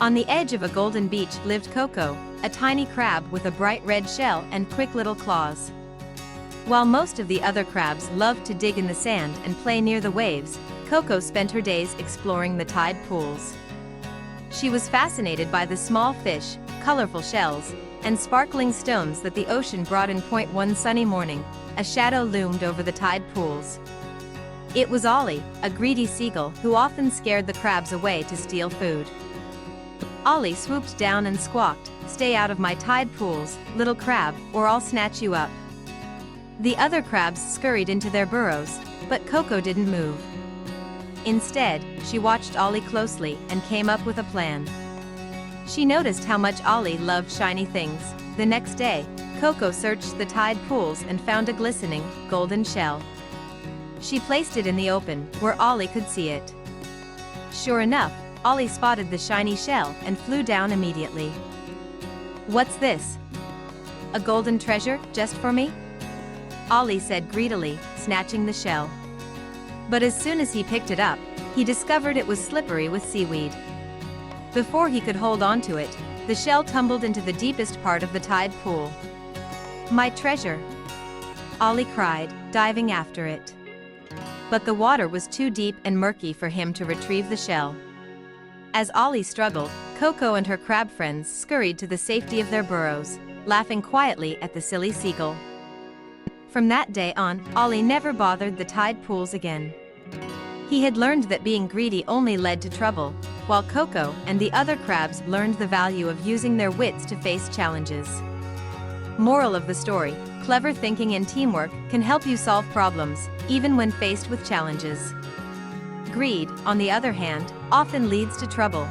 On the edge of a golden beach lived Coco, a tiny crab with a bright red shell and quick little claws. While most of the other crabs loved to dig in the sand and play near the waves, Coco spent her days exploring the tide pools. She was fascinated by the small fish, colorful shells, and sparkling stones that the ocean brought in. One sunny morning, a shadow loomed over the tide pools. It was Ollie, a greedy seagull who often scared the crabs away to steal food. Ollie swooped down and squawked, "Stay out of my tide pools, little crab, or I'll snatch you up." The other crabs scurried into their burrows, but Coco didn't move. Instead, she watched Ollie closely and came up with a plan. She noticed how much Ollie loved shiny things. The next day, Coco searched the tide pools and found a glistening, golden shell. She placed it in the open, where Ollie could see it. Sure enough, Ollie spotted the shiny shell and flew down immediately. "What's this? A golden treasure, just for me?" Ollie said greedily, snatching the shell. But as soon as he picked it up, he discovered it was slippery with seaweed. Before he could hold on to it, the shell tumbled into the deepest part of the tide pool. "My treasure!" Ollie cried, diving after it. But the water was too deep and murky for him to retrieve the shell. As Ollie struggled, Coco and her crab friends scurried to the safety of their burrows, laughing quietly at the silly seagull. From that day on, Ollie never bothered the tide pools again. He had learned that being greedy only led to trouble, while Coco and the other crabs learned the value of using their wits to face challenges. Moral of the story: clever thinking and teamwork can help you solve problems, even when faced with challenges. Greed, on the other hand, often leads to trouble.